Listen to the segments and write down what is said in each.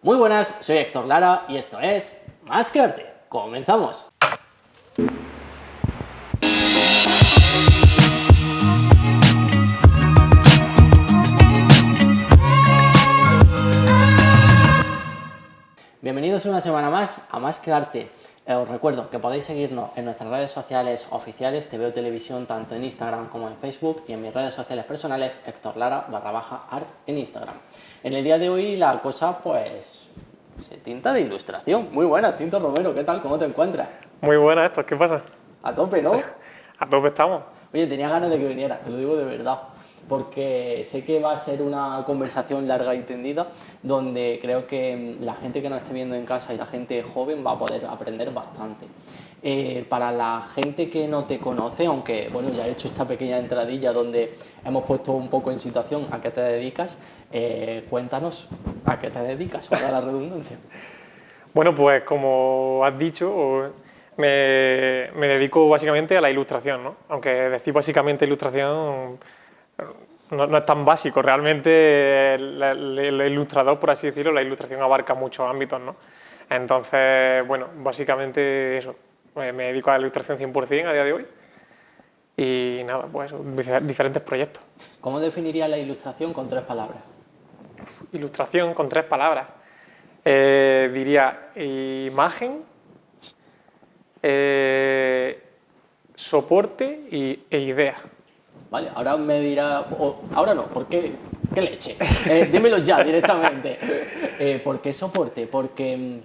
Muy buenas, soy Héctor Lara y esto es Más que Arte. ¡Comenzamos! Bienvenidos una semana más a Más que Arte. Os recuerdo que podéis seguirnos en nuestras redes sociales oficiales, TVO Televisión, tanto en Instagram como en Facebook, y en mis redes sociales personales, Héctor Lara_art en Instagram. En el día de hoy la cosa, pues, se tinta de ilustración. Muy buena, Tinto Romero, ¿qué tal? ¿Cómo te encuentras? Muy buena esto, ¿qué pasa? A tope, ¿no? A tope estamos. Oye, tenía ganas de que vinieras, te lo digo de verdad, porque sé que va a ser una conversación larga y tendida, donde creo que la gente que nos esté viendo en casa y la gente joven va a poder aprender bastante. Para la gente que no te conoce, aunque bueno, ya he hecho esta pequeña entradilla donde hemos puesto un poco en situación a qué te dedicas, cuéntanos a qué te dedicas, para la redundancia. Bueno, pues como has dicho, me dedico básicamente a la ilustración, ¿no? Aunque decir básicamente ilustración no es tan básico, realmente el ilustrador, por así decirlo, la ilustración abarca muchos ámbitos, ¿no? Entonces, bueno, básicamente eso, me dedico a la ilustración 100% a día de hoy y nada, pues diferentes proyectos. ¿Cómo definirías la ilustración con 3 palabras? Ilustración con 3 palabras. Diría imagen, soporte e idea. Vale, ahora me dirá, ahora no, ¿por qué? ¿Qué leche? Dímelo ya directamente. ¿Por qué soporte? Porque,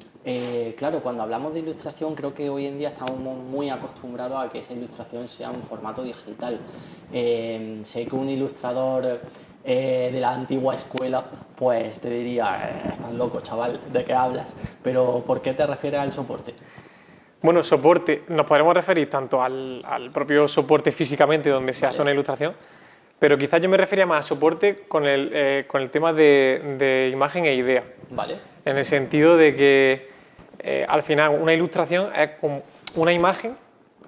claro, cuando hablamos de ilustración, creo que hoy en día estamos muy acostumbrados a que esa ilustración sea en formato digital. Sé que un ilustrador de la antigua escuela, pues te diría, estás loco, chaval, ¿de qué hablas? Pero, ¿por qué te refieres al soporte? Bueno, soporte, nos podremos referir tanto al propio soporte físicamente donde se hace una ilustración, pero quizás yo me refería más a soporte con el tema de imagen e idea. Vale. En el sentido de que al final una ilustración es como una imagen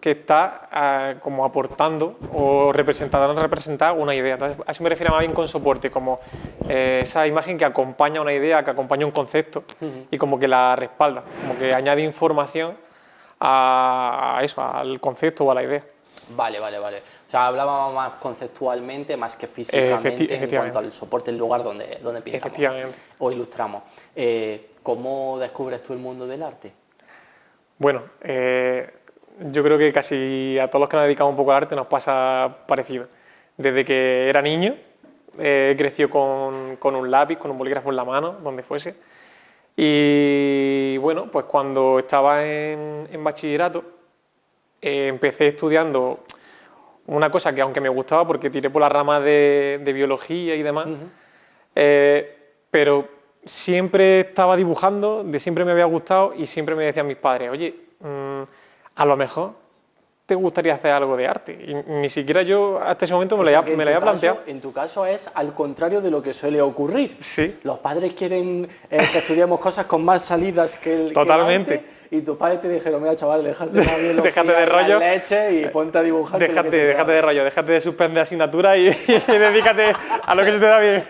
que está como aportando o representar una idea. Entonces, a eso me refiero más bien con soporte, como esa imagen que acompaña una idea, que acompaña un concepto y como que la respalda, como que añade información a eso, al concepto o a la idea. Vale. O sea, hablábamos más conceptualmente, más que físicamente, en cuanto al soporte, el lugar donde pintamos Efectivamente. o ilustramos. ¿Cómo descubres tú el mundo del arte? Bueno, yo creo que casi a todos los que nos dedicamos un poco al arte nos pasa parecido. Desde que era niño, creció con un lápiz, con un bolígrafo en la mano, donde fuese. Y bueno, pues cuando estaba en bachillerato, empecé estudiando una cosa que aunque me gustaba porque tiré por la rama de biología y demás, pero siempre estaba dibujando, siempre me había gustado y siempre me decían mis padres, oye, a lo mejor te gustaría hacer algo de arte. Y ni siquiera yo hasta ese momento me lo había planteado. En tu caso es al contrario de lo que suele ocurrir. Sí. Los padres quieren que estudiemos cosas con más salidas que el Totalmente. Que el arte, y tus padres te dijeron, mira chaval, déjate de biología, déjate de rollo, leche y ponte a dibujar. Déjate de rollo, déjate de suspender asignatura y dedícate a lo que se te da bien.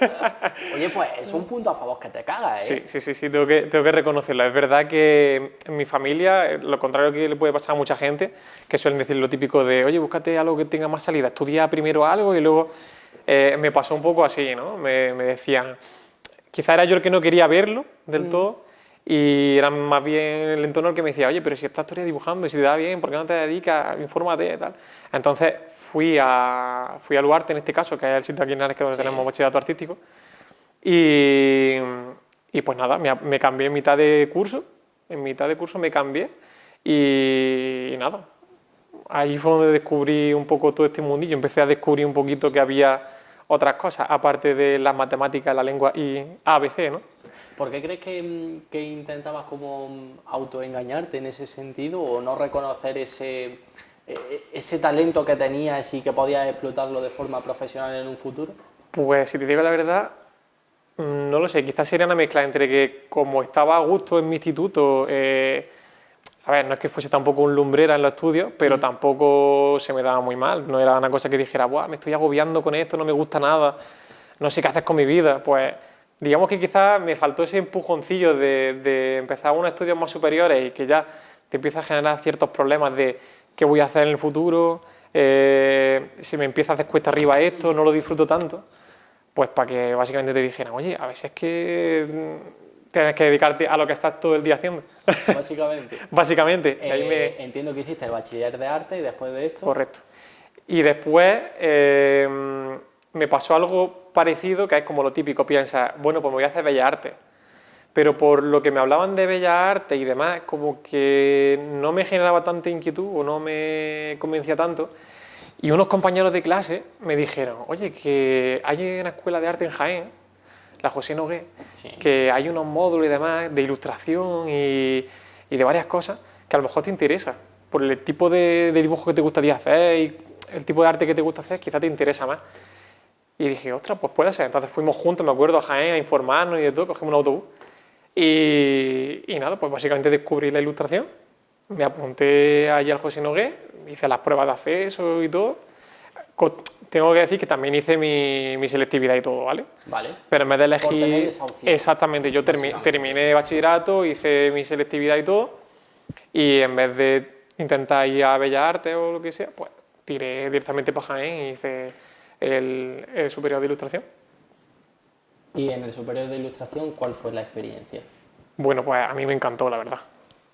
Oye, pues es un punto a favor que te cagas, ¿eh? Sí, tengo que reconocerlo. Es verdad que en mi familia, lo contrario que le puede pasar a mucha gente, que suelen decir lo típico de, oye, búscate algo que tenga más salida, estudia primero algo y luego me pasó un poco así, ¿no? Me decían, quizá era yo el que no quería verlo del todo y era más bien el entorno el que me decía, oye, pero si estás todavía dibujando y si te da bien, ¿por qué no te dedicas? Infórmate y tal. Entonces fui a Luarte en este caso, que es el sitio aquí en Henares que es donde tenemos bachillerato artístico, y pues nada, me cambié en mitad de curso me cambié y nada. Ahí fue donde descubrí un poco todo este mundillo, empecé a descubrir un poquito que había otras cosas, aparte de las matemáticas, la lengua y ABC, ¿no? ¿Por qué crees que intentabas como autoengañarte en ese sentido o no reconocer ese talento que tenías y que podías explotarlo de forma profesional en un futuro? Pues si te digo la verdad, no lo sé, quizás sería una mezcla entre que como estaba a gusto en mi instituto, a ver, no es que fuese tampoco un lumbrera en los estudios, pero tampoco se me daba muy mal, no era una cosa que dijera, buah, me estoy agobiando con esto, no me gusta nada, no sé qué hacer con mi vida, pues digamos que quizás me faltó ese empujoncillo de empezar unos estudios más superiores y que ya te empieza a generar ciertos problemas de qué voy a hacer en el futuro, si me empieza a hacer cuesta arriba esto, no lo disfruto tanto, pues para que básicamente te dijeran, oye, a veces es que tienes que dedicarte a lo que estás todo el día haciendo. Básicamente. Básicamente. Y ahí Entiendo que hiciste el bachiller de arte y después de esto... Correcto. Y después me pasó algo parecido, que es como lo típico, piensa, bueno, pues me voy a hacer Bellas Artes. Pero por lo que me hablaban de Bellas Artes y demás, como que no me generaba tanta inquietud o no me convencía tanto. Y unos compañeros de clase me dijeron, oye, que hay una escuela de arte en Jaén, la José Nogué, Sí. que hay unos módulos y demás de ilustración y de varias cosas que a lo mejor te interesa. Por el tipo de dibujo que te gustaría hacer y el tipo de arte que te gusta hacer, quizás te interesa más. Y dije, ostras, pues puede ser. Entonces fuimos juntos, me acuerdo, a Jaén a informarnos y de todo, cogimos un autobús. Y nada, pues básicamente descubrí la ilustración. Me apunté allí al José Nogué, hice las pruebas de acceso y todo. Tengo que decir que también hice mi selectividad y todo, ¿vale? Vale. Pero en vez de elegir... Por tener esa opción. Exactamente, yo terminé bachillerato, hice mi selectividad y todo, y en vez de intentar ir a Bellas Artes o lo que sea, pues tiré directamente para Jaén y hice el superior de ilustración. Y en el superior de ilustración, ¿cuál fue la experiencia? Bueno, pues a mí me encantó, la verdad.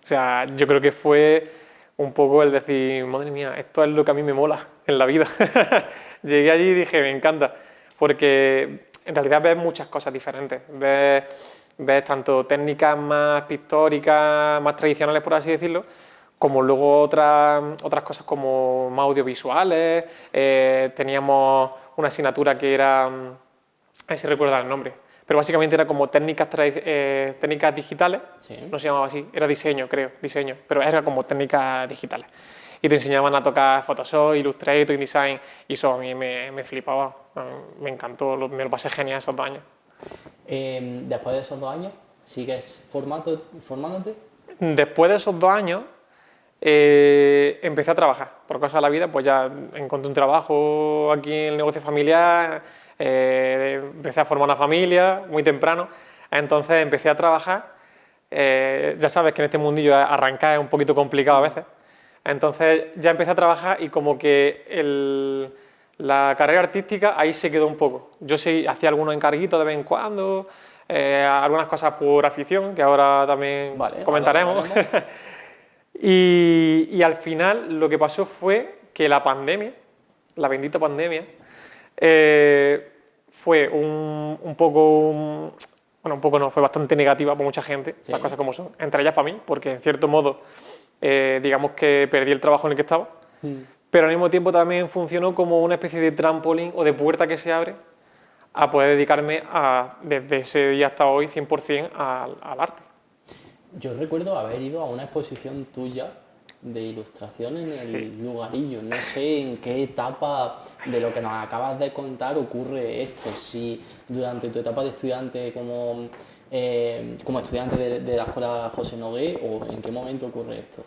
O sea, yo creo que fue un poco el decir, madre mía, esto es lo que a mí me mola en la vida. Llegué allí y dije, me encanta, porque en realidad ves muchas cosas diferentes. Ves tanto técnicas más pictóricas, más tradicionales, por así decirlo, como luego otras cosas como más audiovisuales. Teníamos una asignatura que era, a ver si recuerdo el nombre, pero básicamente era como técnicas digitales, Sí. no se llamaba así, era diseño, creo, pero era como técnicas digitales. Y te enseñaban a tocar Photoshop, Illustrator, InDesign, y eso a mí me flipaba, me encantó, me lo pasé genial esos 2 años. Después de esos 2 años, ¿sigues formándote? Después de esos 2 años, empecé a trabajar. Por cosas de la vida, pues ya encontré un trabajo aquí en el negocio familiar, empecé a formar una familia muy temprano, entonces empecé a trabajar. Ya sabes que en este mundillo arrancar es un poquito complicado a veces, entonces ya empecé a trabajar y como que la carrera artística ahí se quedó un poco. Yo sí hacía algunos encarguitos de vez en cuando, algunas cosas por afición, que ahora también comentaremos. Y al final lo que pasó fue que la pandemia, la bendita pandemia, fue un poco, bueno, un poco no, fue bastante negativa para mucha gente, Sí. las cosas como son, entre ellas para mí, porque en cierto modo, digamos que perdí el trabajo en el que estaba, pero al mismo tiempo también funcionó como una especie de trampolín o de puerta que se abre a poder dedicarme desde ese día hasta hoy 100% al arte. Yo recuerdo haber ido a una exposición tuya de ilustración en el Lugarillo. No sé en qué etapa de lo que nos acabas de contar ocurre esto. Si durante tu etapa de estudiante como estudiante de la escuela José Nogué o en qué momento ocurre esto.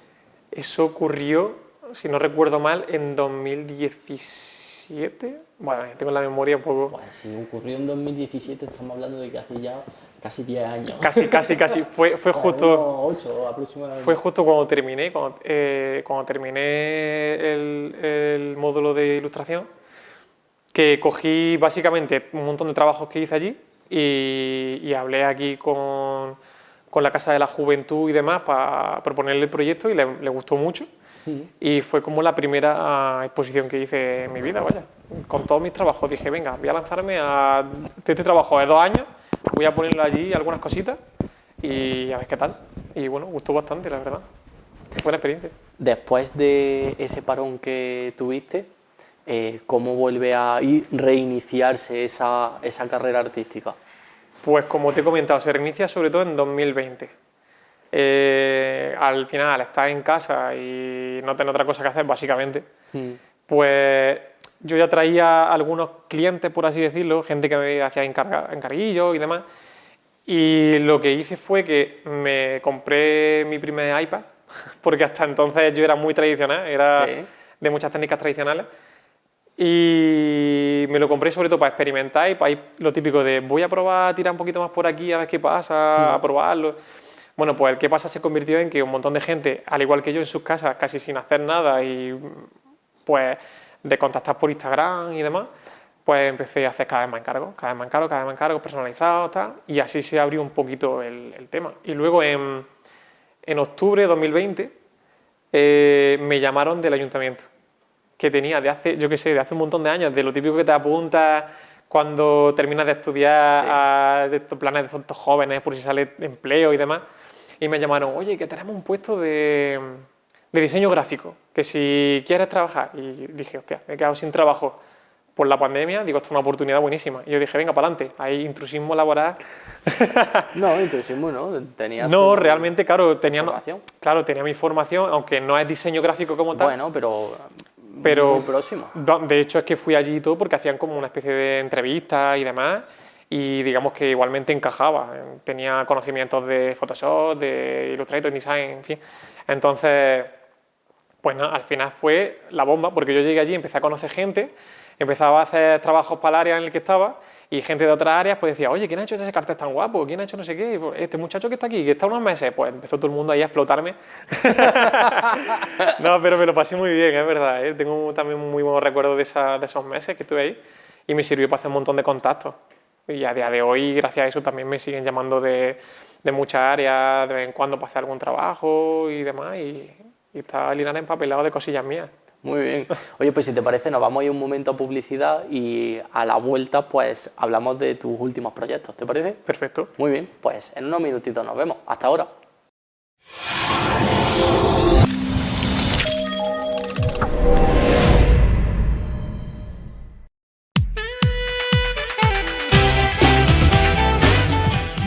Eso ocurrió, si no recuerdo mal, en 2017. Bueno, tengo la memoria un poco... Pues si ocurrió en 2017, estamos hablando de que hace ya casi 10 años. Casi. Fue justo... 8 aproximadamente. Fue justo cuando terminé, el módulo de ilustración, que cogí básicamente un montón de trabajos que hice allí y hablé aquí con la Casa de la Juventud y demás para proponerle el proyecto y le gustó mucho. Y fue como la primera exposición que hice en mi vida, vaya. Con todos mis trabajos dije, venga, voy a lanzarme a este trabajo de 2 años, voy a ponerlo allí algunas cositas y a ver qué tal. Y bueno, gustó bastante, la verdad. Buena experiencia. Después de ese parón que tuviste, ¿cómo vuelve a reiniciarse esa carrera artística? Pues como te he comentado, se reinicia sobre todo en 2020. Al final, al estar en casa y no tener otra cosa que hacer, básicamente, pues yo ya traía algunos clientes, por así decirlo, gente que me hacía encarguillos y demás, y lo que hice fue que me compré mi primer iPad, porque hasta entonces yo era muy tradicional, era de muchas técnicas tradicionales, Y me lo compré sobre todo para experimentar y para ir lo típico de voy a probar a tirar un poquito más por aquí a ver qué pasa, a probarlo. Bueno, pues el qué pasa se convirtió en que un montón de gente, al igual que yo en sus casas, casi sin hacer nada y pues de contactar por Instagram y demás, pues empecé a hacer cada vez más encargos, cada vez más encargos, cada vez más encargos personalizados, tal, y así se abrió un poquito el tema. Y luego en octubre de 2020 me llamaron del ayuntamiento, que tenía de hace, yo qué sé, de hace un montón de años, de lo típico que te apuntas cuando terminas de estudiar, de estos planes de estos jóvenes, por si sale empleo y demás, y me llamaron, oye, que tenemos un puesto de diseño gráfico, que si quieres trabajar, y dije, hostia, me he quedado sin trabajo por la pandemia, digo, esto es una oportunidad buenísima, y yo dije, venga, para adelante, hay intrusismo laboral. No, intrusismo no, tenía No, realmente, claro, tenía mi formación, aunque no es diseño gráfico como tal. Bueno, pero muy próximo. De hecho, es que fui allí y todo porque hacían como una especie de entrevistas y demás, y digamos que igualmente encajaba. Tenía conocimientos de Photoshop, de Illustrator, Design, en fin. Entonces, pues nada, al final fue la bomba, porque yo llegué allí, empecé a conocer gente, empezaba a hacer trabajos para el área en el que estaba, y gente de otras áreas pues decía, oye, ¿quién ha hecho ese cartel tan guapo? ¿Quién ha hecho no sé qué? Este muchacho que está aquí, que está unos meses, pues empezó todo el mundo ahí a explotarme. No, pero me lo pasé muy bien, es verdad, ¿eh? Tengo también muy buenos recuerdos de esos meses que estuve ahí, y me sirvió para hacer un montón de contactos. Y a día de hoy, gracias a eso, también me siguen llamando de muchas áreas, de vez en cuando para hacer algún trabajo y demás, y está Linares empapelado de cosillas mías. Muy bien. Oye, pues si te parece, nos vamos a ir un momento a publicidad y a la vuelta, pues hablamos de tus últimos proyectos, ¿te parece? Perfecto. Muy bien, pues en unos minutitos nos vemos. Hasta ahora.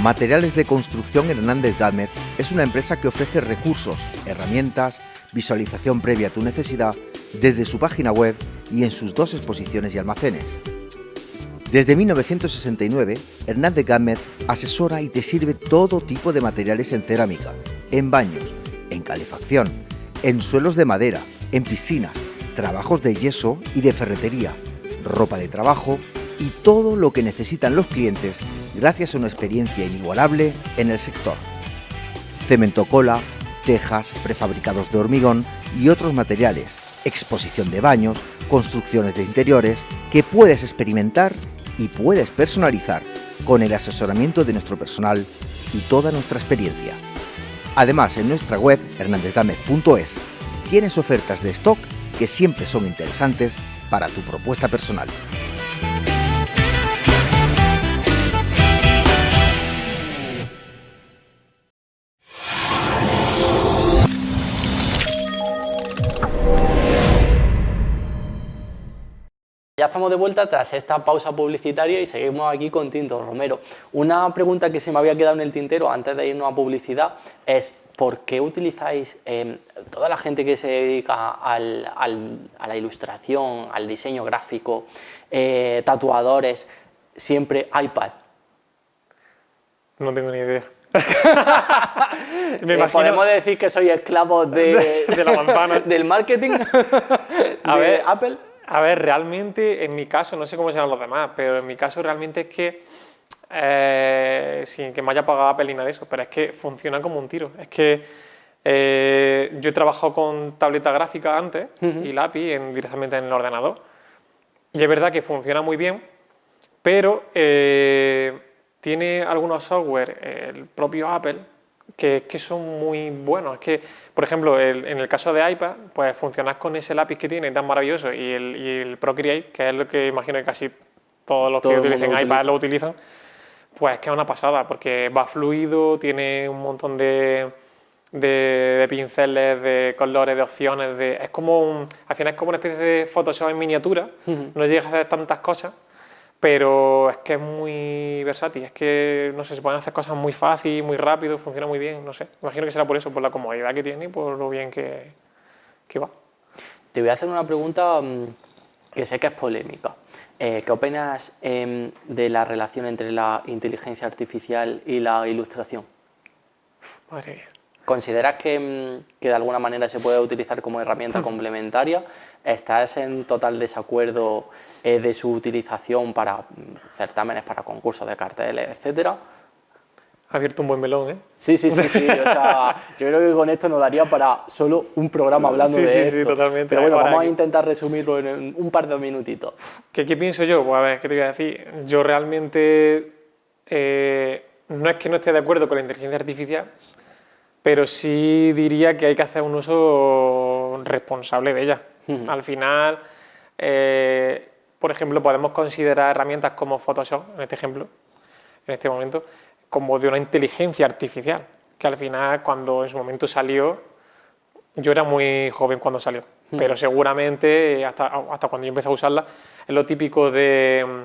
Materiales de Construcción Hernández Gámez es una empresa que ofrece recursos, herramientas, visualización previa a tu necesidad desde su página web y en sus 2 exposiciones y almacenes. Desde 1969, Hernández Gámez asesora y te sirve todo tipo de materiales en cerámica, en baños, en calefacción, en suelos de madera, en piscinas, trabajos de yeso y de ferretería, ropa de trabajo y todo lo que necesitan los clientes gracias a una experiencia inigualable en el sector. Cementocola, tejas, prefabricados de hormigón y otros materiales, exposición de baños, construcciones de interiores que puedes experimentar y puedes personalizar con el asesoramiento de nuestro personal y toda nuestra experiencia. Además, en nuestra web hernandezgamez.es tienes ofertas de stock que siempre son interesantes para tu propuesta personal. Ya estamos de vuelta tras esta pausa publicitaria y seguimos aquí con Tinto Romero. Una pregunta que se me había quedado en el tintero antes de irnos a publicidad es ¿por qué utilizáis, toda la gente que se dedica a la ilustración, al diseño gráfico, tatuadores, siempre iPad? No tengo ni idea. ¿Podemos decir que soy esclavo de la manzana? ¿Del marketing de Apple? A ver, realmente, en mi caso, no sé cómo serán los demás, pero en mi caso realmente es que, sin que me haya pagado Apple ni nada de eso, pero es que funciona como un tiro. Es que yo he trabajado con tableta gráfica antes y lápiz directamente en el ordenador. Y es verdad que funciona muy bien, pero tiene algunos software, el propio Apple, que son muy buenos. Es que, por ejemplo, en el caso de iPad, pues funcionar con ese lápiz que tiene tan maravilloso y el Procreate, que es lo que imagino que casi todos los que utilicen iPad lo utilizan, pues que es una pasada, porque va fluido, tiene un montón de pinceles, de colores, de opciones, al final es como una especie de Photoshop en miniatura, no llegas a hacer tantas cosas, pero es que es muy versátil, es que, no sé, se pueden hacer cosas muy fácil, muy rápido, funciona muy bien, no sé. Imagino que será por eso, por la comodidad que tiene y por lo bien que va. Te voy a hacer una pregunta que sé que es polémica. ¿Qué opinas de la relación entre la inteligencia artificial y la ilustración? Madre mía. ¿Consideras que de alguna manera se puede utilizar como herramienta complementaria? ¿Estás en total desacuerdo de su utilización para certámenes, para concursos de carteles, etcétera? Ha abierto un buen melón, ¿eh? Sí. O sea, yo creo que con esto nos daría para solo un programa hablando de esto. Sí, totalmente. Pero bueno, Ahora vamos a intentar resumirlo en un par de minutitos. ¿Qué pienso yo? Pues a ver, ¿qué te voy a decir? Yo realmente no es que no esté de acuerdo con la inteligencia artificial, pero sí diría que hay que hacer un uso responsable de ella. Al final, por ejemplo, podemos considerar herramientas como Photoshop, en este ejemplo, en este momento, como de una inteligencia artificial, que al final, cuando en su momento salió, yo era muy joven cuando salió, pero seguramente hasta cuando yo empecé a usarla, es lo típico de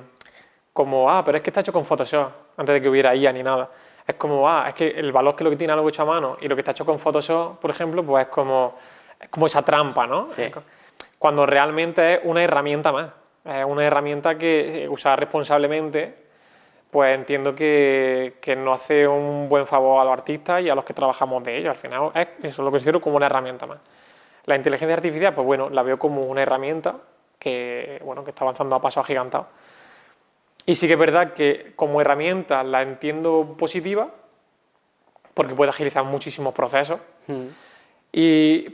como, pero es que está hecho con Photoshop, antes de que hubiera IA ni nada. Es como, es que el valor que lo que tiene algo hecho a mano y lo que está hecho con Photoshop, por ejemplo, pues es como esa trampa, ¿no? Sí. Cuando realmente es una herramienta más, es una herramienta que usada responsablemente, pues entiendo que no hace un buen favor a los artistas y a los que trabajamos de ello. Al final, eso lo considero como una herramienta más. La inteligencia artificial, pues bueno, la veo como una herramienta que está avanzando a pasos agigantados. Y sí que es verdad que como herramienta la entiendo positiva, porque puede agilizar muchísimos procesos,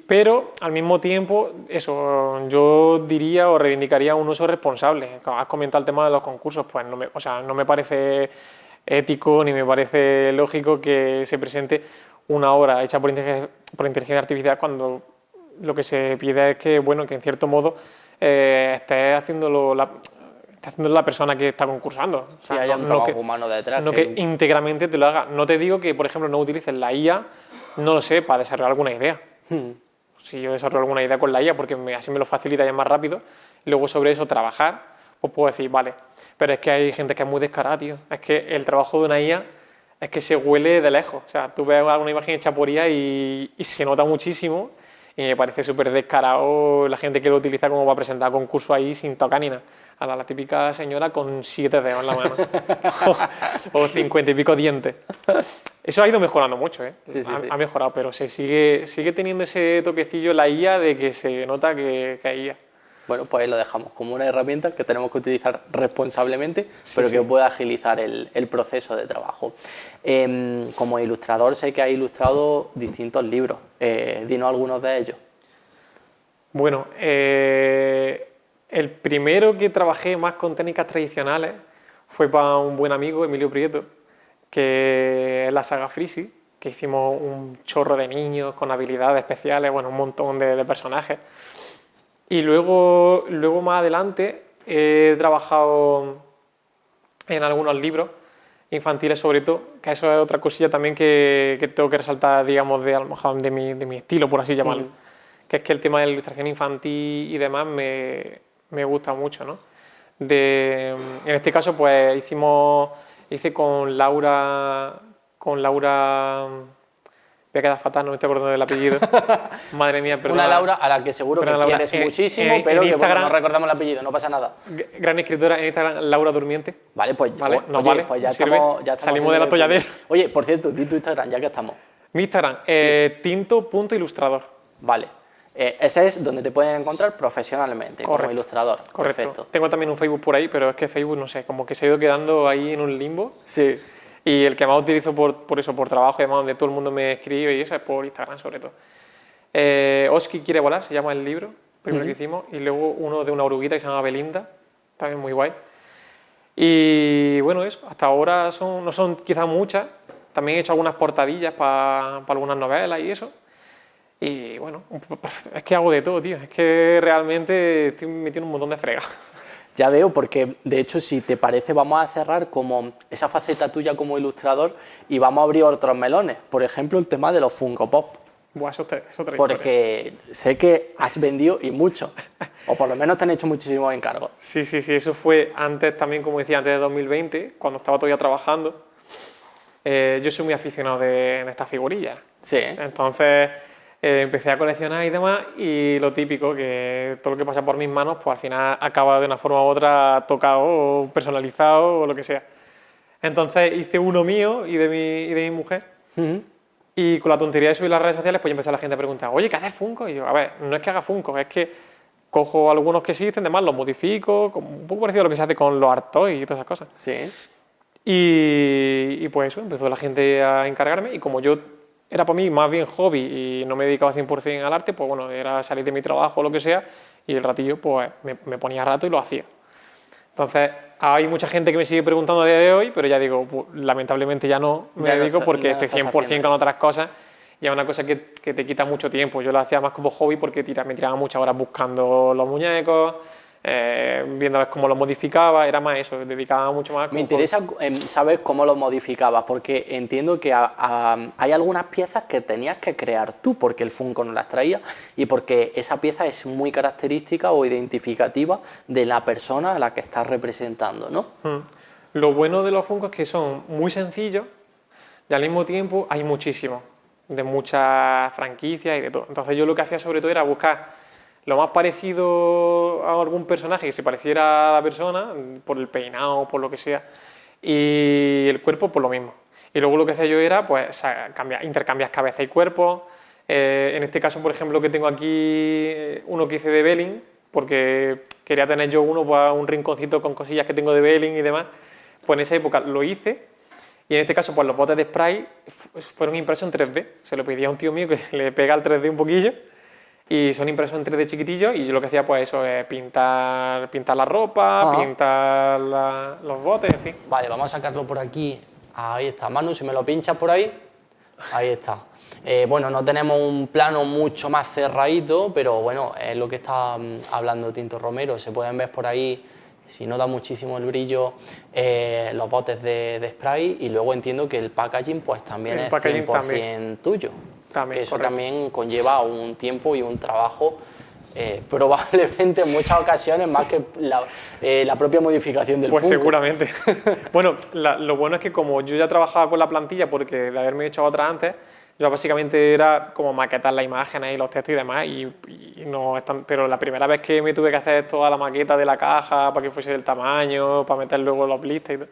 pero al mismo tiempo, eso, yo diría o reivindicaría un uso responsable. Has comentado el tema de los concursos, pues no me parece ético ni me parece lógico que se presente una obra hecha por inteligencia artificial cuando lo que se pide es que, bueno, que en cierto modo esté haciéndolo la persona que está concursando. O sea, haya un trabajo humano detrás. No que íntegramente te lo haga. No te digo que, por ejemplo, no utilices la IA, no lo sé, para desarrollar alguna idea. Si yo desarrollo alguna idea con la IA, porque así me lo facilita ya más rápido, y luego sobre eso trabajar, pues puedo decir, vale, pero es que hay gente que es muy descarada, tío. Es que el trabajo de una IA es que se huele de lejos. O sea, tú ves alguna imagen hecha por IA y se nota muchísimo, y me parece súper descarado la gente que lo utiliza como para presentar concursos ahí sin tocar ni nada. A la típica señora con 7 dedos en la mano o 50 y pico dientes. Eso ha ido mejorando mucho, ¿eh? Sí. Ha mejorado, pero se sigue teniendo ese toquecillo la IA de que se nota que hay IA. Bueno, pues ahí lo dejamos como una herramienta que tenemos que utilizar responsablemente, pero que pueda agilizar el proceso de trabajo. Como ilustrador sé que has ilustrado distintos libros. Dinos algunos de ellos. Bueno, el primero que trabajé más con técnicas tradicionales fue para un buen amigo, Emilio Prieto, que es la saga Freezy, que hicimos un chorro de niños con habilidades especiales, bueno, un montón de personajes. Y luego más adelante he trabajado en algunos libros infantiles sobre todo, que eso es otra cosilla también que tengo que resaltar, digamos, a lo mejor de mi estilo, por así llamarlo, que es que el tema de la ilustración infantil y demás me gusta mucho, ¿no? En este caso, pues hice con Laura, voy a quedar fatal, no me estoy acordando del apellido. Madre mía, perdón. Una Laura a la que seguro que quieres muchísimo, pero que bueno, no recordamos el apellido, no pasa nada. Gran escritora en Instagram, Laura Durmiente. Vale, pues, ¿Vale? pues ya sirve. estamos Salimos del atolladero. Oye, por cierto, di tu Instagram, ya que estamos. Mi Instagram, tinto.ilustrador. Vale. Ese es donde te pueden encontrar profesionalmente, como ilustrador. Correcto. Perfecto. Tengo también un Facebook por ahí, pero es que Facebook, no sé, como que se ha ido quedando ahí en un limbo. Sí. Y el que más utilizo por trabajo y demás, donde todo el mundo me escribe y eso, es por Instagram sobre todo. Oski quiere volar, se llama el libro, primero que hicimos, y luego uno de una oruguita que se llama Belinda, también muy guay. Y bueno, eso, hasta ahora no son quizás muchas, también he hecho algunas portadillas para algunas novelas y eso. Y bueno, es que hago de todo, tío, es que realmente estoy metiendo un montón de fregas. Ya veo, porque de hecho, si te parece, vamos a cerrar como esa faceta tuya como ilustrador y vamos a abrir otros melones. Por ejemplo, el tema de los Funko Pop. Buah, eso es otra porque sé que has vendido y mucho, o por lo menos te han hecho muchísimos encargos. Sí, eso fue antes también, como decía, antes de 2020, cuando estaba todavía trabajando. Yo soy muy aficionado de estas figurillas. Sí. Entonces empecé a coleccionar y demás, y lo típico, que todo lo que pasa por mis manos, pues al final acaba de una forma u otra tocado o personalizado o lo que sea. Entonces hice uno mío y de mi mujer, Y con la tontería de subir las redes sociales, pues empezó la gente a preguntar, oye, ¿qué haces Funko? Y yo, a ver, no es que haga Funko, es que cojo algunos que existen, demás, los modifico, como un poco parecido a lo que se hace con los Art Toys y todas esas cosas. Sí. Y pues eso, empezó la gente a encargarme y como yo era para mí más bien hobby y no me dedicaba 100% al arte, pues bueno, era salir de mi trabajo o lo que sea y el ratillo pues me ponía a rato y lo hacía. Entonces, hay mucha gente que me sigue preguntando a día de hoy, pero ya digo, pues, lamentablemente ya no me Ya no dedico está- porque no estoy estás 100% haciendo con eso. otras cosas y es una cosa que te quita mucho tiempo. Yo lo hacía más como hobby porque me tiraba muchas horas buscando los muñecos, viendo a ver cómo los modificaba, era más eso, dedicaba mucho más. Me como interesa saber cómo lo modificabas, porque entiendo que hay algunas piezas que tenías que crear tú, porque el Funko no las traía, y porque esa pieza es muy característica o identificativa de la persona a la que estás representando, ¿no? Lo bueno de los Funko es que son muy sencillos y al mismo tiempo hay muchísimos, de muchas franquicias y de todo. Entonces yo lo que hacía sobre todo era buscar lo más parecido a algún personaje que se pareciera a la persona, por el peinado, por lo que sea, y el cuerpo por lo mismo. Y luego lo que hacía yo era pues, intercambiar cabeza y cuerpo. En este caso, por ejemplo, que tengo aquí uno que hice de Belling, porque quería tener yo uno para un rinconcito con cosillas que tengo de Belling y demás. Pues en esa época lo hice. Y en este caso, pues los botes de spray fueron impresos en 3D. Se lo pedí a un tío mío que le pega al 3D un poquillo. Y son impresos en 3D chiquitillos y yo lo que hacía pues eso es pintar la ropa, Ajá. pintar los botes, en fin. Vale, vamos a sacarlo por aquí. Ahí está, Manu, si me lo pinchas por ahí. Ahí está. Bueno, no tenemos un plano mucho más cerradito, pero bueno, es lo que está hablando Tinto Romero. Se pueden ver por ahí, si no da muchísimo el brillo, los botes de spray, y luego entiendo que el packaging pues también El es packaging 100% también. tuyo. También, Que eso correcto. también conlleva un tiempo y un trabajo probablemente en muchas ocasiones más que la propia modificación del Pues Funko. seguramente. Bueno, lo bueno es que como yo ya trabajaba con la plantilla, porque de haberme hecho otra antes, yo básicamente era como maquetar las imágenes y los textos y demás, y no es tan, pero la primera vez que me tuve que hacer toda la maqueta de la caja para que fuese del tamaño, para meter luego los blisters y todo,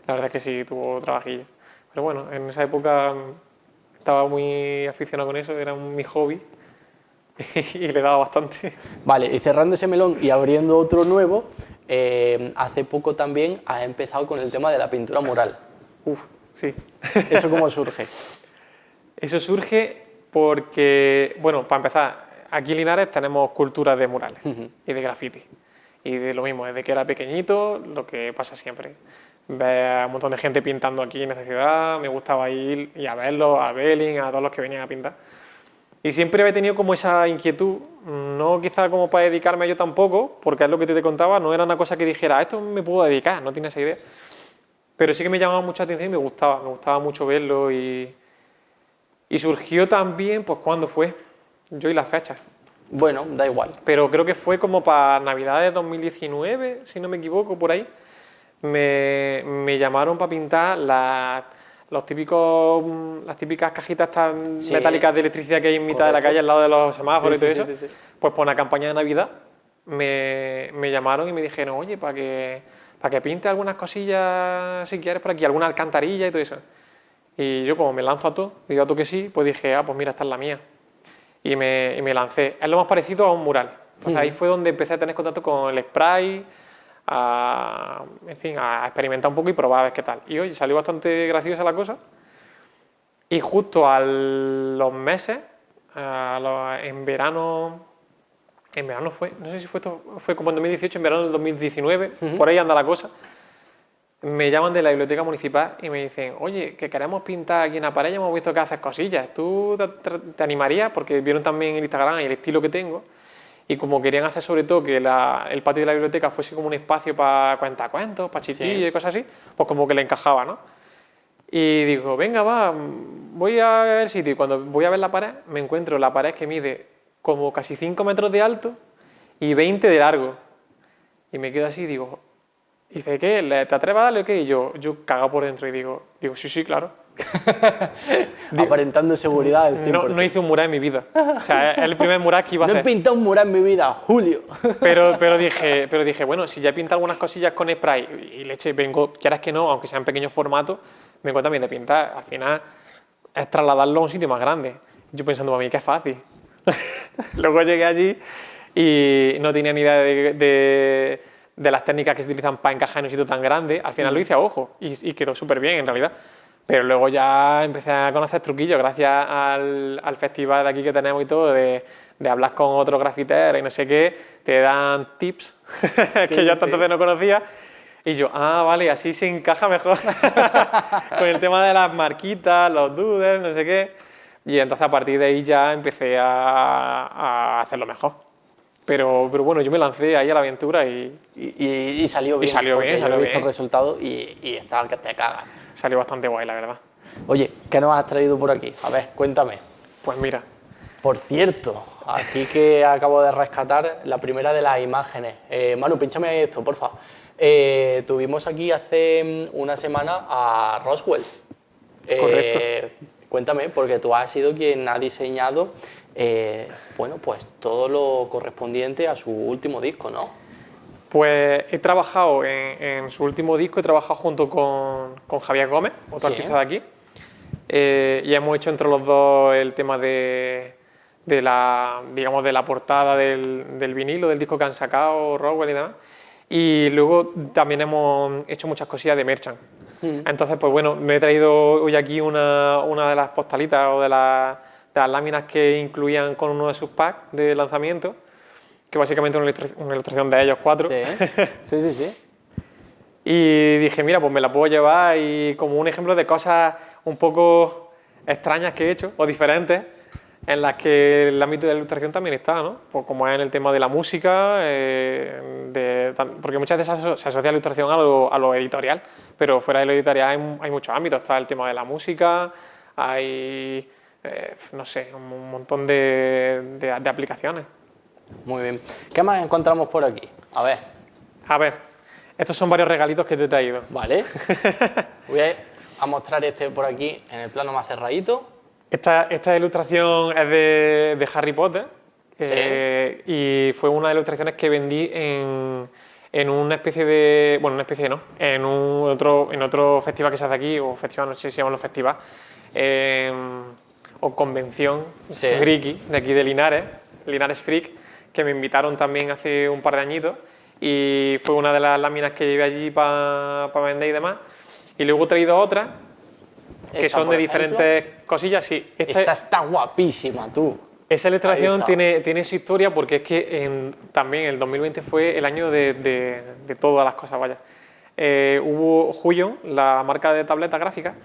la verdad es que sí, tuvo trabajillo. Pero bueno, en esa época estaba muy aficionado con eso, era mi hobby y le daba bastante. Vale, y cerrando ese melón y abriendo otro nuevo, hace poco también has empezado con el tema de la pintura mural. Uf, sí. ¿Eso cómo surge? Eso surge porque, bueno, para empezar, aquí en Linares tenemos cultura de murales y de graffiti. Y de lo mismo, desde que era pequeñito, lo que pasa siempre. Ver a un montón de gente pintando aquí en esta ciudad, me gustaba ir y a verlos, a Belling, a todos los que venían a pintar. Y siempre he tenido como esa inquietud, no quizá como para dedicarme yo tampoco, porque es lo que te contaba, no era una cosa que dijera, a esto me puedo dedicar, no tenía esa idea. Pero sí que me llamaba mucha atención y me gustaba mucho verlo y surgió también, pues, ¿cuándo fue? Yo y las fechas. Bueno, da igual. Pero creo que fue como para Navidad de 2019, si no me equivoco, por ahí. Me llamaron para pintar las típicas cajitas tan Sí. metálicas de electricidad que hay en mitad de la Correcto. calle, al lado de los semáforos Sí, y sí, todo sí, eso. sí, sí. Pues por una campaña de Navidad me llamaron y me dijeron, oye, para que pinte algunas cosillas, si quieres, por aquí, alguna alcantarilla y todo eso. Y yo, como me lanzo a todo, digo a todo que sí, pues dije, pues mira, esta es la mía. Y me lancé. Es lo más parecido a un mural. Entonces ahí fue donde empecé a tener contacto con el spray, en fin, a experimentar un poco y probar a ver qué tal. Y oye, salió bastante graciosa la cosa. Y justo a los meses, en verano fue, no sé si fue como en 2018, en verano del 2019, por ahí anda la cosa. Me llaman de la biblioteca municipal y me dicen, oye, que queremos pintar aquí en la pared y hemos visto que haces cosillas. ¿Tú te animarías? Porque vieron también en Instagram y el estilo que tengo. Y como querían hacer sobre todo que el patio de la biblioteca fuese como un espacio para cuentacuentos, para chiquillos Sí. y cosas así, pues como que le encajaba, ¿no? Y digo, venga, va, voy a ver el sitio. Y cuando voy a ver la pared, me encuentro la pared que mide como casi 5 metros de alto y 20 de largo. Y me quedo así y digo, dice, ¿qué? ¿Te atreves a darle o qué? Y yo cagado por dentro y digo, sí, claro. Aparentando seguridad al 100%. No hice un mural en mi vida. O sea, es el primer mural que iba a No he hacer. pintado un mural en mi vida, Julio. Pero dije, bueno, si ya he pintado algunas cosillas con spray y leche, quieras que no, aunque sea en pequeño formato, me cuesta bien de pintar. Al final, es trasladarlo a un sitio más grande. Yo pensando, para mí, que es fácil. Luego llegué allí y no tenía ni idea de las técnicas que se utilizan para encajar en un sitio tan grande. Al final lo hice a ojo y quedó súper bien, en realidad. Pero luego ya empecé a conocer truquillos gracias al festival de aquí que tenemos y todo, de hablar con otros grafiteros y no sé qué, te dan tips que yo hasta entonces no conocía. Y yo, vale, así se encaja mejor con el tema de las marquitas, los doodles, no sé qué. Y entonces a partir de ahí ya empecé a hacerlo mejor. Pero bueno, yo me lancé ahí a la aventura y salió bien. Y salió bien, yo he visto el bien. resultado y estaba que te cagas. Salió bastante guay, la verdad. Oye, ¿qué nos has traído por aquí? A ver, cuéntame. Pues mira. Por cierto, aquí que acabo de rescatar la primera de las imágenes. Manu, pínchame esto, porfa. Tuvimos aquí hace una semana a Roswell. Correcto. Cuéntame, porque tú has sido quien ha diseñado bueno, pues todo lo correspondiente a su último disco, ¿no? Pues he trabajado en su último disco, he trabajado junto con Javier Gómez, otro artista de aquí, y hemos hecho entre los dos el tema de la portada del vinilo, del disco que han sacado, Roswell y demás. Y luego también hemos hecho muchas cosillas de merchant. Entonces, pues bueno, me he traído hoy aquí una de las postalitas o de las láminas que incluían con uno de sus packs de lanzamiento, que básicamente es una ilustración de ellos cuatro. Sí. Y dije, mira, pues me la puedo llevar y como un ejemplo de cosas un poco extrañas que he hecho o diferentes, en las que el ámbito de la ilustración también está, ¿no? Pues como es en el tema de la música, porque muchas veces se asocia la ilustración a lo editorial, pero fuera de lo editorial hay muchos ámbitos. Está el tema de la música, hay, no sé, un montón de aplicaciones. Muy bien. ¿Qué más encontramos por aquí? A ver, estos son varios regalitos que te he traído. Vale. Voy a mostrar este por aquí en el plano más cerradito. Esta ilustración es de Harry Potter. Y fue una de las ilustraciones que vendí en una especie de... Bueno, una especie no, en otro festival que se hace aquí, o festival, no sé si se llama los festivales, o convención friki de aquí de Linares Freak, que me invitaron también hace un par de añitos, y fue una de las láminas que llevé allí para vender y demás. Y luego he traído otras que son de diferentes cosillas. Sí, esta está guapísima, tú. Esa ilustración tiene su historia porque es que también el 2020 fue el año de todas las cosas, vaya. Hubo Huion, la marca de tableta gráfica,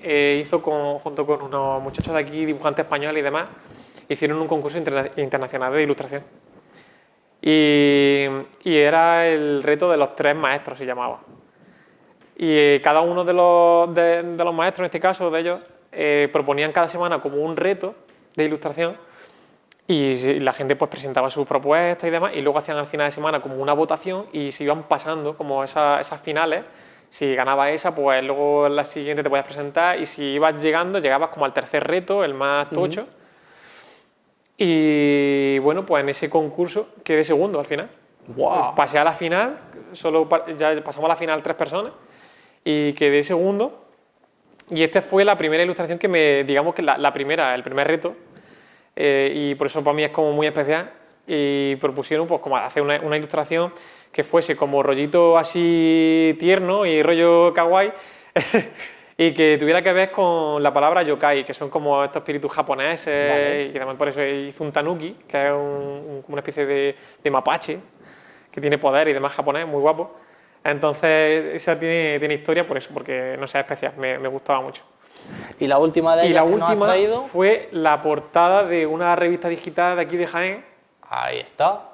hizo junto con unos muchachos de aquí, dibujantes españoles y demás, hicieron un concurso internacional de ilustración. Y era el reto de los 3 maestros, se llamaba. Y cada uno de los maestros, en este caso, de ellos, proponían cada semana como un reto de ilustración y la gente pues presentaba sus propuestas y demás, y luego hacían al final de semana como una votación y se iban pasando como esas finales. Si ganabas esa, pues luego en la siguiente te podías presentar, y si ibas llegabas como al tercer reto, el más tocho. Y bueno, pues en ese concurso quedé segundo al final. Wow. Pasé a la final, ya pasamos a la final 3 personas, y quedé segundo. Y esta fue la primera ilustración que digamos que el primer reto, y por eso para mí es como muy especial. Y propusieron pues como hacer una ilustración que fuese como rollito así tierno y rollo kawaii y que tuviera que ver con la palabra yokai, que son como estos espíritus japoneses, y además por eso hizo un tanuki, que es como una especie de mapache que tiene poder y demás japonés, muy guapo. Entonces esa tiene historia por eso, porque no sé, es especial, me gustaba mucho. ¿Y la última de ellas? Y la que nos has última traído? fue la portada de una revista digital de aquí de Jaén. Ahí está.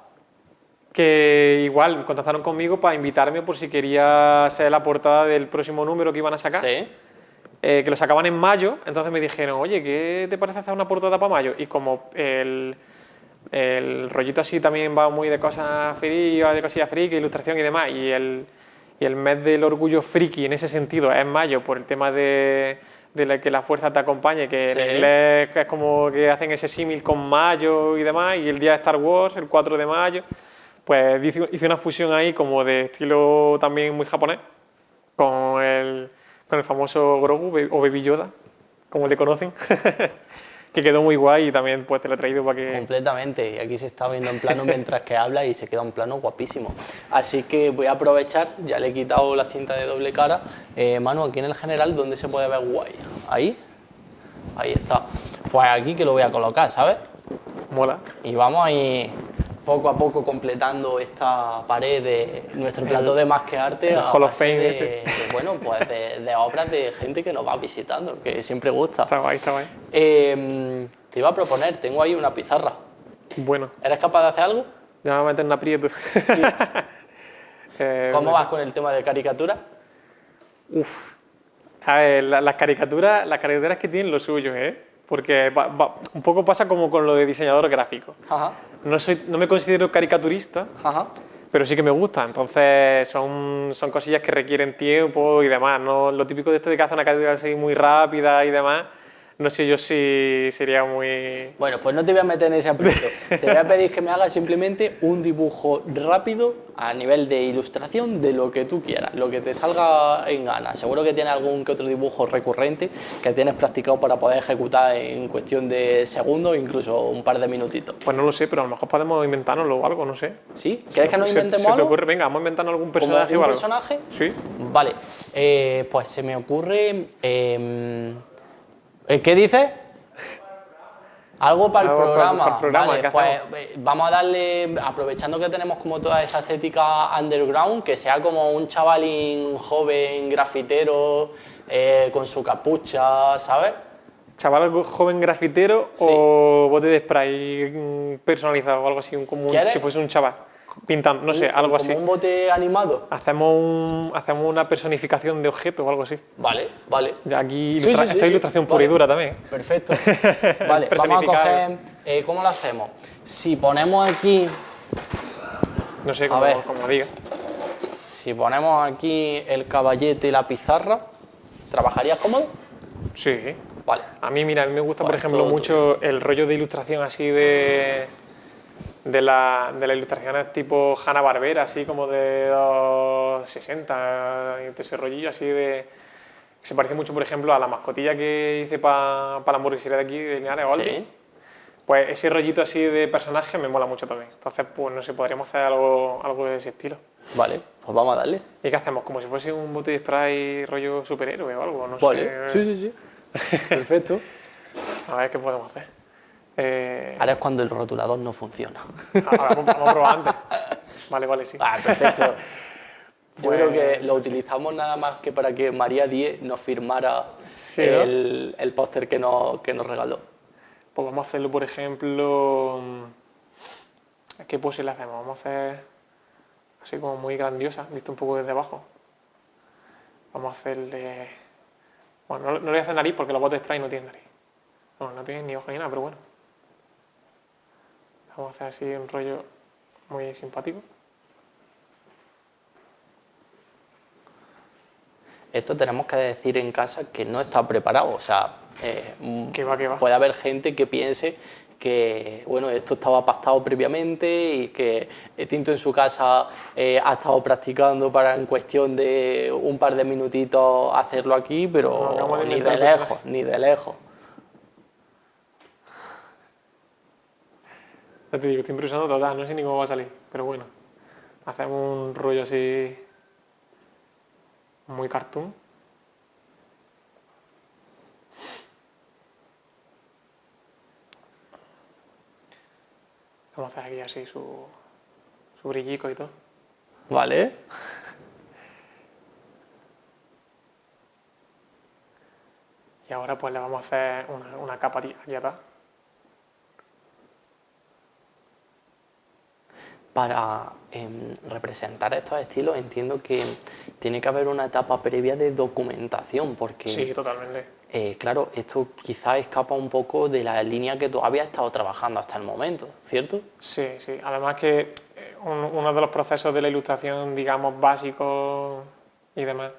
Que igual contactaron conmigo para invitarme por si quería ser la portada del próximo número que iban a sacar. Sí. Que lo sacaban en mayo, entonces me dijeron, oye, ¿qué te parece hacer una portada para mayo? Y como el rollito así también va muy de cosas friki, de cosillas friki, ilustración y demás, y el mes del orgullo friki en ese sentido es mayo, por el tema de que la fuerza te acompañe, que en inglés es como que hacen ese símil con mayo y demás, y el día de Star Wars, el 4 de mayo, pues hice una fusión ahí como de estilo también muy japonés, con el famoso Grogu o Baby Yoda, como le conocen, que quedó muy guay y también pues te lo he traído para que... Completamente, y aquí se está viendo en plano mientras que habla y se queda un plano guapísimo. Así que voy a aprovechar, ya le he quitado la cinta de doble cara. Manu, aquí en el general, ¿dónde se puede ver guay? ¿Ahí? Ahí está. Pues aquí que lo voy a colocar, ¿sabes? Mola. Y vamos a ir poco a poco completando esta pared de nuestro plató de Más que Arte el a Hall of base Fame bueno, pues de obras de gente que nos va visitando, que siempre gusta. Está guay, está guay. Te iba a proponer, tengo ahí una pizarra. Bueno, ¿Eres capaz de hacer algo? ya me voy a meter en aprieto. Sí. ¿Cómo no vas sé. con el tema de caricatura? Uf. A ver, las caricaturas que tienen lo suyo, ¿eh? Porque un poco pasa como con lo de diseñador gráfico. Ajá, No me considero caricaturista, ajá. pero sí que me gusta. Entonces son cosillas que requieren tiempo y demás. No, lo típico de esto de que hace una caricatura así muy rápida y demás, no sé yo si sería muy... Bueno, pues no te voy a meter en ese aprieto. Te voy a pedir que me hagas simplemente un dibujo rápido a nivel de ilustración de lo que tú quieras, lo que te salga en gana. Seguro que tienes algún que otro dibujo recurrente que tienes practicado para poder ejecutar en cuestión de segundos, incluso un par de minutitos. Pues no lo sé, pero a lo mejor podemos inventárnoslo o algo, no sé. ¿Sí? ¿Quieres que nos inventemos ¿Se te algo? ocurre? Venga, vamos a inventarnos algún ¿Como personaje un o algo. personaje? Sí. Vale, pues se me ocurre... ¿qué dices? Algo para el Algo programa. para el programa, Vale, ¿qué pues hacemos? vamos a darle, aprovechando que tenemos como toda esa estética underground, que sea como un chavalín joven, grafitero, con su capucha, ¿sabes? ¿Chaval joven grafitero Sí. o bote de spray personalizado o algo así, como ¿Quieres? si fuese un chaval pintando, no sé, algo así? Como un bote animado. Hacemos una personificación de objeto o algo así. Vale, vale. Ya aquí Sí, sí, esta sí, ilustración pura vale. y dura también. Perfecto. Vale, vamos a Personificar. coger... ¿cómo lo hacemos? Si ponemos aquí... No sé, A ver. como diga. Si ponemos aquí el caballete y la pizarra, ¿trabajarías cómodo? Sí. Vale. A mí, mira, a mí me gusta, por Pues ejemplo, todo mucho el rollo de ilustración así de las ilustraciones tipo Hanna-Barbera, así como de los 60, y ese rollillo así de... que se parece mucho, por ejemplo, a la mascotilla que hice para la hamburguesería de aquí, de Linares, Aldi. Sí. Pues ese rollito así de personaje me mola mucho también. Entonces, pues no sé, podríamos hacer algo de ese estilo. Vale, pues vamos a darle. ¿Y qué hacemos? Como si fuese un bote de spray rollo superhéroe o algo, no Vale. sé. Sí. Perfecto. A ver qué podemos hacer. Ahora es cuando el rotulador no funciona. Ahora vamos a probar antes. Vale, sí. Ah, perfecto. Yo Pues, creo que lo utilizamos nada más que para que María Díez nos firmara Sí, ¿no? el póster que nos regaló. Pues vamos a hacerlo, por ejemplo... ¿Qué pose le hacemos? Vamos a hacer así como muy grandiosa, visto un poco desde abajo. Vamos a hacerle... Bueno, no le voy a hacer nariz porque los botes de spray no tienen nariz. No tienen ni ojo ni nada, pero bueno. Vamos a hacer así un rollo muy simpático. Esto tenemos que decir en casa que no está preparado. O sea, Que va. puede haber gente que piense que bueno, esto estaba pactado previamente y que Tinto en su casa ha estado practicando para en cuestión de un par de minutitos hacerlo aquí, No, pero acabamos de ni inventar de el lejos, personaje. ni de lejos. Ya te digo, estoy improvisando total, no sé ni cómo va a salir, pero bueno. Hacemos un rollo así muy cartoon. Vamos a hacer aquí así su brillico y todo. ¿Vale? Y ahora pues le vamos a hacer una capa aquí atrás. Para representar estos estilos entiendo que tiene que haber una etapa previa de documentación, porque Sí, totalmente. claro, esto quizás escapa un poco de la línea que tú habías estado trabajando hasta el momento, ¿cierto? Sí. Además que uno de los procesos de la ilustración, digamos, básicos y demás,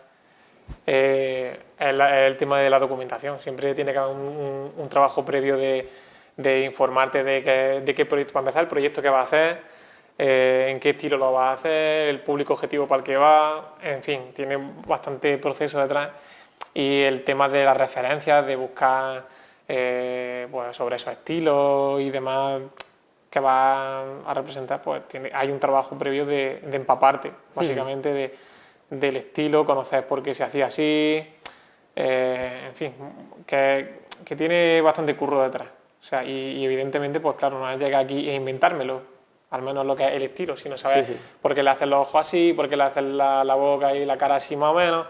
es el tema de la documentación. Siempre tiene que haber un trabajo previo de informarte de qué proyecto, para empezar, el proyecto que vas a hacer, en qué estilo lo vas a hacer, el público objetivo para el que va, en fin, tiene bastante proceso detrás Y el tema de las referencias, de buscar pues sobre esos estilos y demás que van a representar, pues hay un trabajo previo de empaparte, básicamente, del estilo, conocer por qué se hacía así, en fin, que tiene bastante curro detrás. O sea, y evidentemente, pues claro, no es llegar aquí e inventármelo, al menos lo que es el estilo, sino saber por qué le hacen los ojos así, por qué le hacen la boca y la cara así más o menos,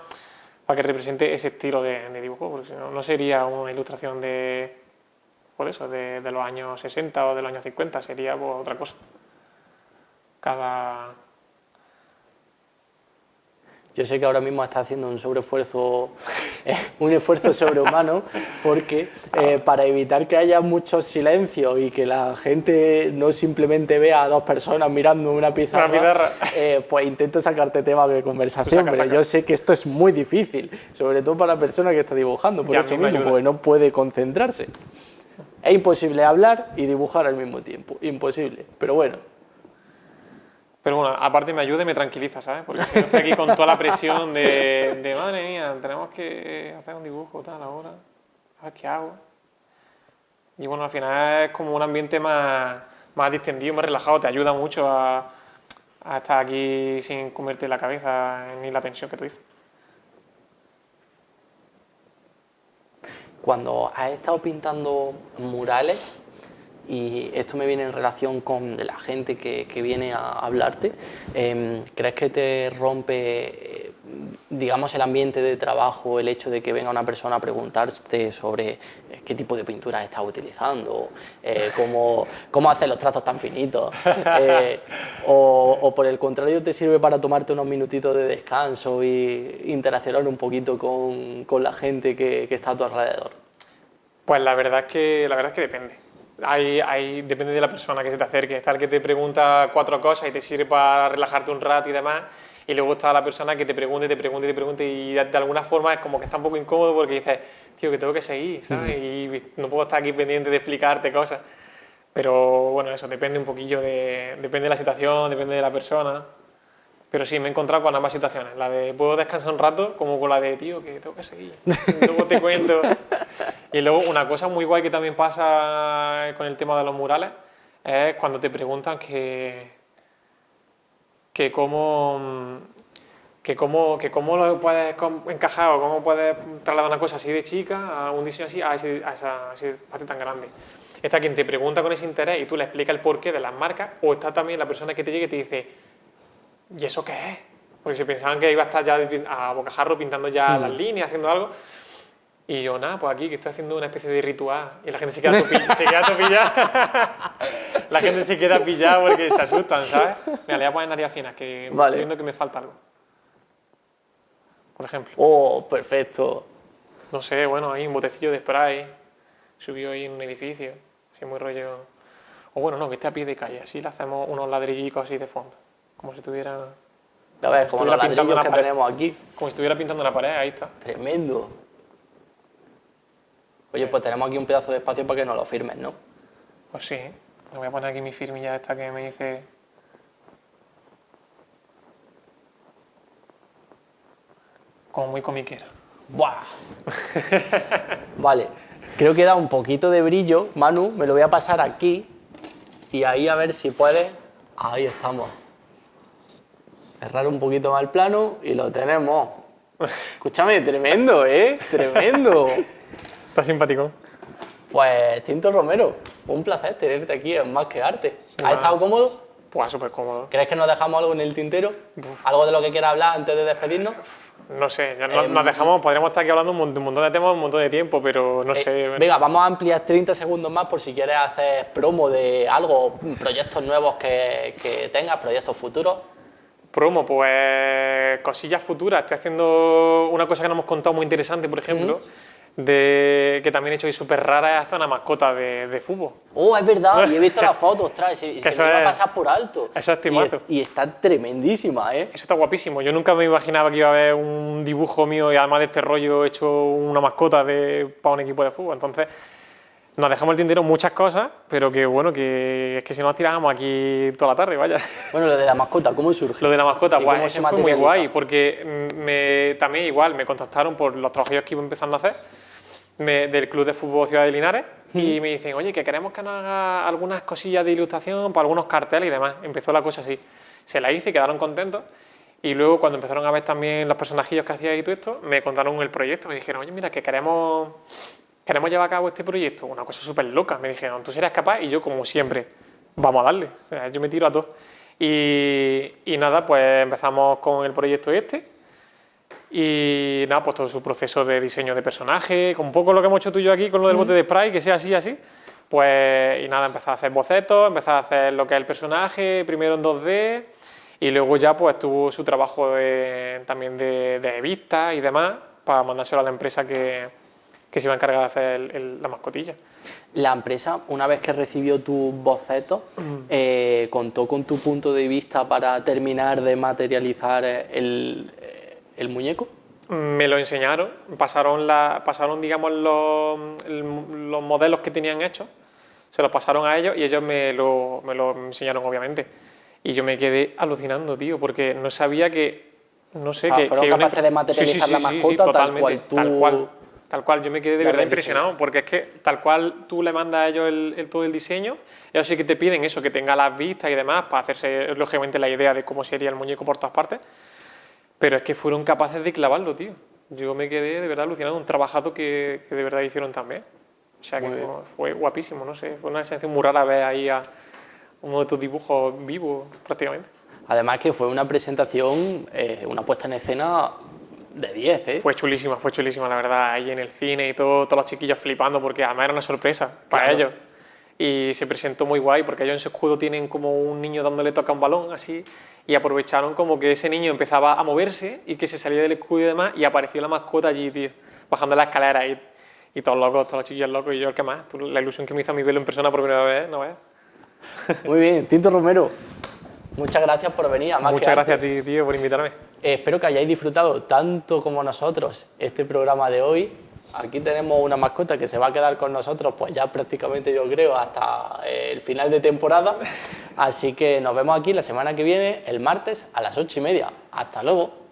para que represente ese estilo de dibujo, porque si no, no sería una ilustración por eso, de los años 60 o de los años 50, sería pues, otra cosa. Yo sé que ahora mismo está haciendo un esfuerzo sobrehumano, porque para evitar que haya muchos silencios y que la gente no simplemente vea a dos personas mirando una pizarra, pues intento sacarte temas de conversación, pero yo sé que esto es muy difícil, sobre todo para la persona que está dibujando, por eso mismo, porque no puede concentrarse. Es imposible hablar y dibujar al mismo tiempo, imposible, pero bueno. Pero bueno, aparte me ayuda y me tranquiliza, ¿sabes? Porque si no estoy aquí con toda la presión de madre mía, tenemos que hacer un dibujo tal ahora, a ver qué hago. Y bueno, al final es como un ambiente más distendido, más relajado, te ayuda mucho a estar aquí sin comerte la cabeza ni la tensión que tú dices. Cuando has estado pintando murales, y esto me viene en relación con la gente que viene a hablarte, ¿crees que te rompe, digamos, el ambiente de trabajo el hecho de que venga una persona a preguntarte sobre qué tipo de pintura estás utilizando, cómo haces los trazos tan finitos, o por el contrario te sirve para tomarte unos minutitos de descanso e interaccionar un poquito con la gente que está a tu alrededor? Pues la verdad es que depende. Depende de la persona que se te acerque. Está el que te pregunta 4 cosas y te sirve para relajarte un rato y demás, y luego está la persona que te pregunta y de alguna forma es como que está un poco incómodo porque dices, tío, que tengo que seguir, ¿sabes? Y no puedo estar aquí pendiente de explicarte cosas. Pero bueno, eso depende un poquillo depende de la situación, depende de la persona. Pero sí, me he encontrado con ambas situaciones, la de puedo descansar un rato, como con la de, tío, que tengo que seguir, luego te cuento. Y luego una cosa muy guay que también pasa con el tema de los murales es cuando te preguntan que cómo lo puedes encajar o cómo puedes trasladar una cosa así de chica a un diseño así, a ese espacio tan grande. Está quien te pregunta con ese interés y tú le explicas el porqué de las marcas, o está también la persona que te llega y te dice, ¿y eso qué es? Porque se pensaban que iba a estar ya a bocajarro pintando ya las líneas, haciendo algo. Y yo, nada, pues aquí que estoy haciendo una especie de ritual. Y la gente se queda pillada. La gente se queda pillada porque se asustan, ¿sabes? Mira, le voy a poner nariz finas, que estoy viendo que me falta algo. Por ejemplo. ¡Oh, perfecto! No sé, bueno, hay un botecillo de spray. Subió ahí en un edificio. Así muy rollo. O bueno, no, que esté a pie de calle. Así le hacemos unos ladrillicos así de fondo. Como si estuviera... A ver, como los ladrillos que tenemos aquí. Como si estuviera pintando la pared, ahí está. Tremendo. Oye, pues tenemos aquí un pedazo de espacio para que nos lo firmes, ¿no? Pues sí. Le voy a poner aquí mi firmilla esta que me dice... Como muy comiquera. ¡Buah! Vale. Creo que da un poquito de brillo. Manu, me lo voy a pasar aquí. Y ahí a ver si puedes... Ahí estamos. Cerrar un poquito más el plano y lo tenemos. Escúchame, tremendo, ¿eh? Tremendo. Está simpático. Pues Tinto Romero, un placer tenerte aquí en Más que Arte. ¿Has estado cómodo? Pues súper cómodo. ¿Crees que nos dejamos algo en el tintero? ¿Algo de lo que quieras hablar antes de despedirnos? No sé, ya nos dejamos, podríamos estar aquí hablando un montón de temas, un montón de tiempo, pero no sé. Venga, vamos a ampliar 30 segundos más por si quieres hacer promo de algo, proyectos nuevos que tengas, proyectos futuros. Promo, pues cosillas futuras. Estoy haciendo una cosa que nos hemos contado muy interesante, por ejemplo, que también he hecho y súper rara, es hacer una mascota de fútbol. Oh, es verdad, y he visto las fotos, ostras, y se me iba a pasar por alto. Eso es timazo. Y está tremendísima, ¿eh? Eso está guapísimo. Yo nunca me imaginaba que iba a haber un dibujo mío y además de este rollo hecho una mascota para un equipo de fútbol. Entonces, nos dejamos el tintero muchas cosas, pero que bueno, que es que si no nos tirábamos aquí toda la tarde, vaya. Bueno, lo de la mascota, ¿cómo surge? Lo de la mascota, ¿Y guay, cómo se eso fue muy materializa? guay, porque también igual me contactaron por los trabajos que iba empezando a hacer del Club de Fútbol Ciudad de Linares y me dicen, oye, que queremos que nos haga algunas cosillas de ilustración para algunos carteles y demás. Empezó la cosa así. Se la hice y quedaron contentos. Y luego, cuando empezaron a ver también los personajillos que hacía y todo esto, me contaron el proyecto. Me dijeron, oye, mira, que queremos llevar a cabo este proyecto. Una cosa súper loca. Me dijeron, ¿tú serías capaz? Y yo, como siempre, vamos a darle. O sea, yo me tiro a todo. Y nada, pues empezamos con el proyecto este. Y nada, pues todo su proceso de diseño de personaje, con un poco lo que hemos hecho tú y yo aquí con lo del bote de spray, que sea así, así. Pues, y nada, empezar a hacer bocetos, empezar a hacer lo que es el personaje, primero en 2D, y luego ya pues tuvo su trabajo también de vistas y demás, para mandárselo a la empresa que se iba a encargar de hacer la mascotilla. La empresa, una vez que recibió tus bocetos, contó con tu punto de vista para terminar de materializar el muñeco. Me lo enseñaron, pasaron digamos los modelos que tenían hechos, se los pasaron a ellos y ellos me lo enseñaron obviamente. Y yo me quedé alucinando, tío, porque no sabía que, no sé, o sea, fueron capaces de materializar la mascota totalmente, tal cual. Yo me quedé de verdad impresionado, diseño. porque es que tal cual tú le mandas a ellos todo el diseño, ellos sí que te piden eso, que tenga las vistas y demás, para hacerse lógicamente la idea de cómo sería el muñeco por todas partes. Pero es que fueron capaces de clavarlo, tío. Yo me quedé de verdad alucinado, un trabajazo que de verdad hicieron también. O sea que fue guapísimo, no sé, fue una sensación muy rara ver ahí a uno de tus dibujos vivos prácticamente. Además que fue una presentación, una puesta en escena de 10, ¿eh? Fue chulísima, la verdad, ahí en el cine y todos los chiquillos flipando porque además era una sorpresa para ellos. Y se presentó muy guay porque ellos en su escudo tienen como un niño dándole toca a un balón así y aprovecharon como que ese niño empezaba a moverse y que se salía del escudo y demás y apareció la mascota allí, tío, bajando la escalera y todos locos, todos los chiquillos locos y yo el que más. La ilusión que me hizo a mí verlo en persona por primera vez, ¿no ves? Muy bien, Tinto Romero, muchas gracias por venir. Muchas gracias a ti, tío, por invitarme. Espero que hayáis disfrutado tanto como nosotros este programa de hoy. Aquí tenemos una mascota que se va a quedar con nosotros, pues ya prácticamente yo creo hasta el final de temporada. Así que nos vemos aquí la semana que viene, el martes a las 8:30. Hasta luego.